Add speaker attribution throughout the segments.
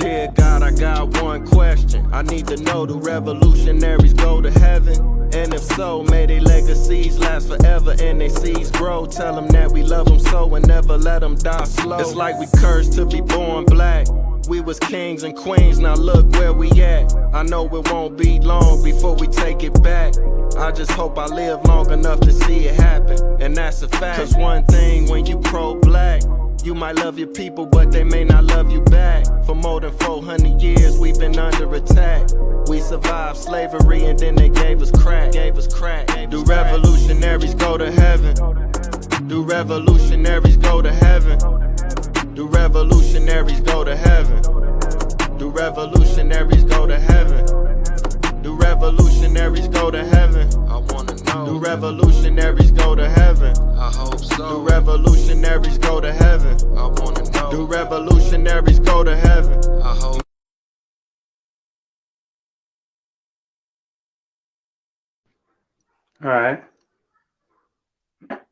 Speaker 1: Dear God, I got one question. I need to know, do revolutionaries go to heaven? And if so, may their legacies last forever and their seeds grow. Tell them that we love them so and never let them die slow. It's like we cursed to be born black. We was kings and queens, now look where we at. I know it won't be long before we take it back. I just hope I live long enough to see it happen, and that's a fact. Cause one thing when you pro-black, you might love your people, but they may not love you back. For more than 400 years, we've been under attack. We survived slavery and then they gave us crack. Do revolutionaries go to heaven? Do revolutionaries go to heaven? Do revolutionaries go to heaven? Do revolutionaries go to heaven? Do revolutionaries go to heaven? I wanna know. Do revolutionaries go to heaven? I hope so. Do revolutionaries go to heaven? I wanna know. Do revolutionaries go to heaven? I hope.
Speaker 2: All right.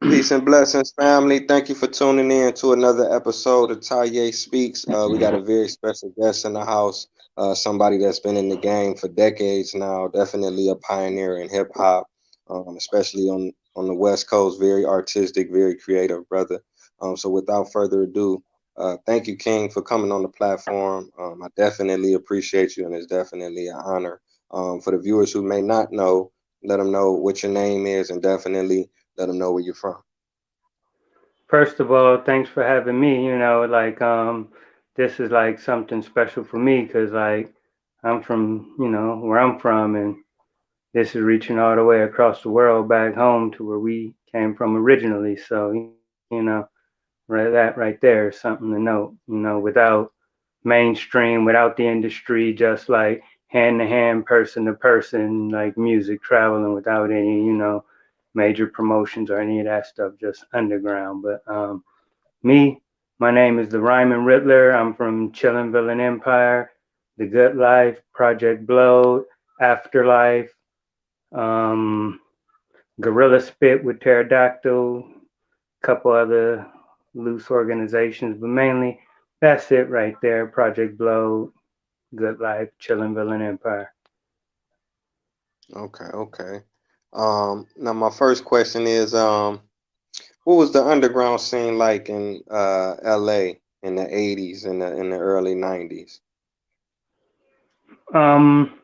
Speaker 3: Peace and blessings, family. Thank you for tuning in to another episode of Taye Speaks. We got a very special guest in the house, somebody that's been in the game for decades now, definitely a pioneer in hip hop, especially on the West Coast. Very artistic, very creative brother. So without further ado, thank you, King, for coming on the platform. I definitely appreciate you, and it's definitely an honor. For the viewers who may not know, let them know what your name is, and definitely let them know where you're from.
Speaker 2: First of all, thanks for having me. This is like something special for me because I'm from, where I'm from, and this is reaching all the way across the world back home to where we came from originally. So, that right there is something to note. Without mainstream, without the industry, just like hand to hand, person to person, like music traveling without any, major promotions or any of that stuff, just underground. But me, my name is the Ryman Riddler. I'm from Chillin' Villain Empire, The Good Life, Project Blow, Afterlife, um, Gorilla Spit with Pterodactyl, a couple other loose organizations, but mainly that's it right there. Project Blow, Good Life, Chillin' Villain Empire.
Speaker 3: Okay, okay. Now my first question is, what was the underground scene like in LA in the 80s and in the early 90s?
Speaker 2: Um,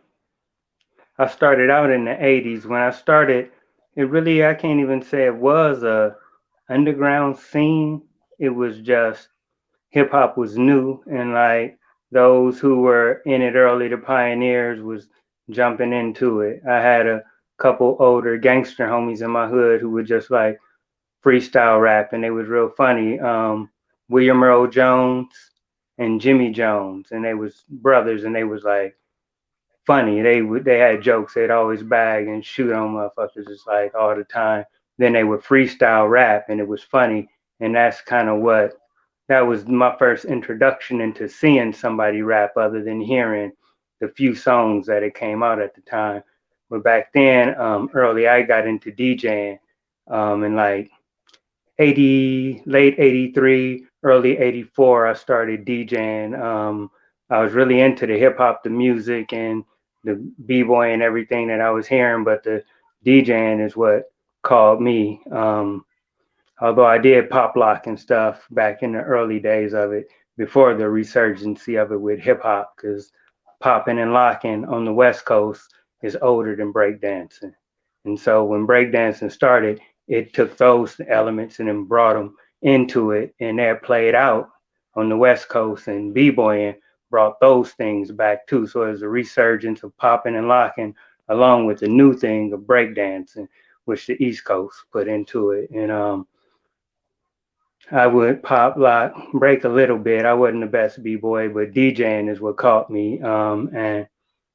Speaker 2: I started out in the 80s. When I started, I can't even say it was a underground scene. It was just hip hop was new, and like those who were in it early, the pioneers, was jumping into it. I had a couple older gangster homies in my hood who would just like freestyle rap, and they was real funny. William Earl Jones and Jimmy Jones, and they was brothers, and they was like funny. They had jokes. They'd always bag and shoot on motherfuckers just like all the time. Then they would freestyle rap, and it was funny. And that's kind of what that was my first introduction into seeing somebody rap, other than hearing the few songs that it came out at the time. But back then, early, I got into DJing, in like 80, late 83, early 84. I started DJing. I was really into the hip hop, the music, and the b-boy and everything that I was hearing, but the DJing is what called me. Although I did pop lock and stuff back in the early days of it, before the resurgency of it with hip hop, because popping and locking on the West Coast is older than breakdancing. And so when breakdancing started, it took those elements and then brought them into it, and they're played out on the West Coast, and b-boying brought those things back too. So there's a resurgence of popping and locking, along with the new thing of breakdancing, which the East Coast put into it. And I would pop, lock, break a little bit. I wasn't the best b-boy, but DJing is what caught me. And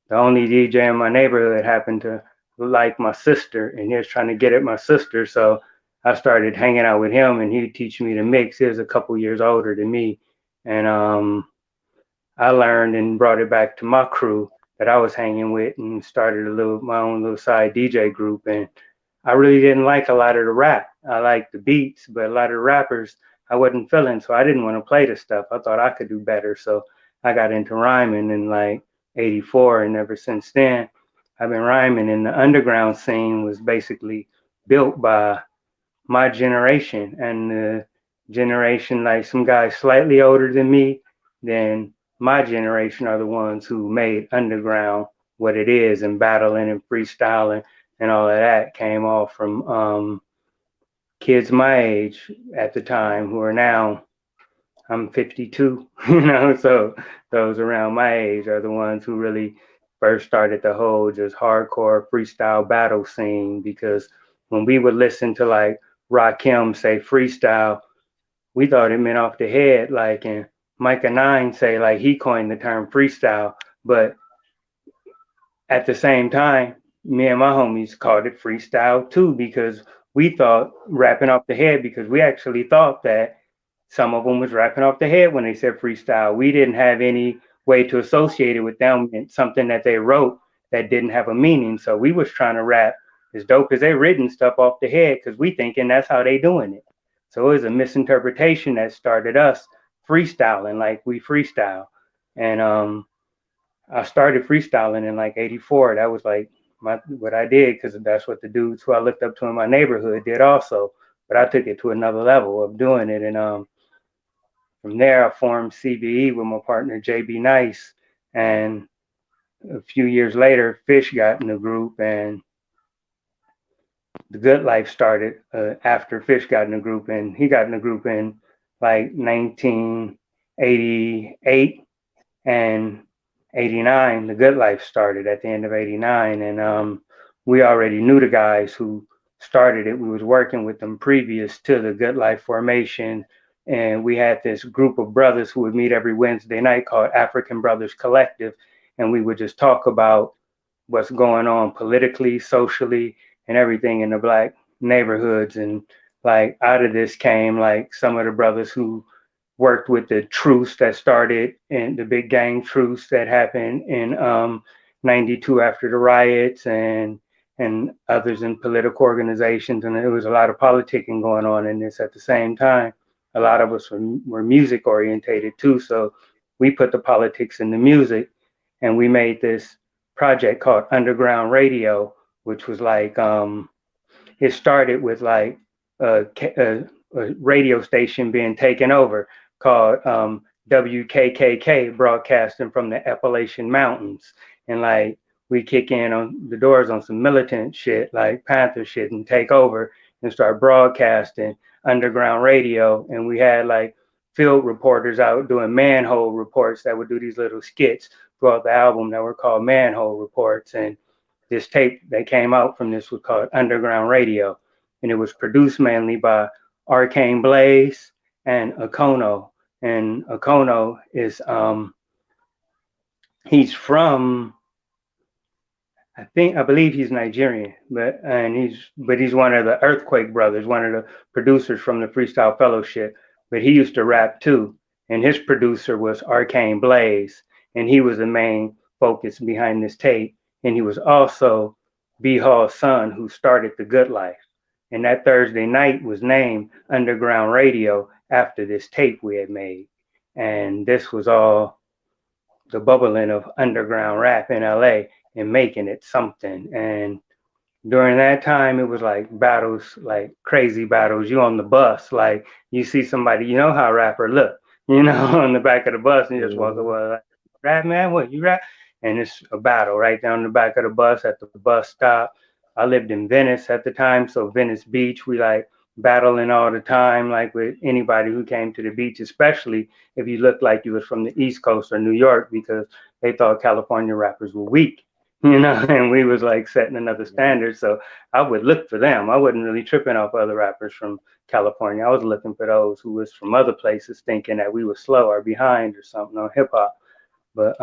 Speaker 2: the only DJ in my neighborhood happened to like my sister, and he was trying to get at my sister. So I started hanging out with him, and he'd teach me to mix. He was a couple years older than me. And I learned and brought it back to my crew that I was hanging with, and started my own little side DJ group. And I really didn't like a lot of the rap. I liked the beats, but a lot of the rappers I wasn't feeling, so I didn't want to play the stuff. I thought I could do better. So I got into rhyming in like 84, and ever since then, I've been rhyming. And the underground scene was basically built by my generation and the generation, like some guys slightly older than me, then my generation are the ones who made underground what it is, and battling and freestyling and all of that came all from kids my age at the time who are now, I'm 52, so those around my age are the ones who really first started the whole just hardcore freestyle battle scene. Because when we would listen to like Rakim say freestyle, we thought it meant off the head, like, and Micah Nine say like he coined the term freestyle, but at the same time, me and my homies called it freestyle too, because we thought rapping off the head, because we actually thought that some of them was rapping off the head when they said freestyle. We didn't have any way to associate it with them and something that they wrote that didn't have a meaning. So we was trying to rap as dope as they written stuff off the head, because we thinking that's how they doing it. So it was a misinterpretation that started us freestyling like we freestyle. And I started freestyling in like '84. That was like what I did, because that's what the dudes who I looked up to in my neighborhood did also. But I took it to another level of doing it, and from there I formed CBE with my partner JB Nice, and a few years later, Fish got in the group, and the Good Life started after Fish got in the group, and he got in the group in like 1988 and 89. The Good Life started at the end of 89, and we already knew the guys who started it. We was working with them previous to the Good Life formation, and we had this group of brothers who would meet every Wednesday night called African Brothers Collective, and we would just talk about what's going on politically, socially, and everything in the black neighborhoods. And like out of this came like some of the brothers who worked with the truce that started in the big gang truce that happened in '92 after the riots, and others in political organizations. And there was a lot of politicking going on in this at the same time. A lot of us were music orientated too, so we put the politics in the music, and we made this project called Underground Radio, which was like it started with like a radio station being taken over called WKKK, broadcasting from the Appalachian Mountains. And like we kick in on the doors on some militant shit, like Panther shit, and take over and start broadcasting underground radio. And we had like field reporters out doing manhole reports that would do these little skits throughout the album that were called manhole reports. And this tape that came out from this was called Underground Radio. And it was produced mainly by Arcane Blaze and Akono. And Akono is he's from, I believe he's Nigerian, but he's one of the Earthquake brothers, one of the producers from the Freestyle Fellowship. But he used to rap too, and his producer was Arcane Blaze, and he was the main focus behind this tape. And he was also B Hall's son, who started the Good Life. And that Thursday night was named Underground Radio after this tape we had made. And this was all the bubbling of underground rap in LA and making it something. And during that time, it was like battles, like crazy battles. You on the bus, like you see somebody, you know how a rapper look, on the back of the bus, and you just walk away like, rap man, what you rap? And it's a battle right down the back of the bus at the bus stop. I lived in Venice at the time, so Venice Beach, we like battling all the time, like with anybody who came to the beach, especially if you looked like you was from the East Coast or New York, because they thought California rappers were weak, and we was like setting another standard. So I would look for them. I wasn't really tripping off other rappers from California. I was looking for those who was from other places, thinking that we were slow or behind or something on hip hop. But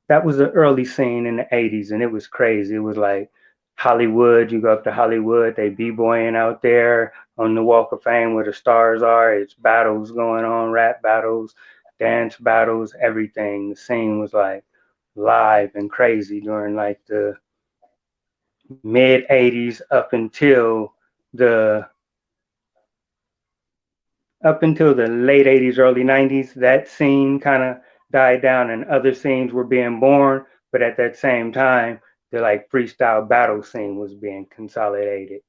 Speaker 2: that was the early scene in the '80s, and it was crazy. It was like Hollywood. You go up to Hollywood, they b-boying out there on the Walk of Fame where the stars are. It's battles going on, rap battles, dance battles, everything. The scene was like live and crazy during like the mid '80s up until the late '80s, early '90s. That scene kind of died down and other scenes were being born, but at that same time, the like freestyle battle scene was being consolidated.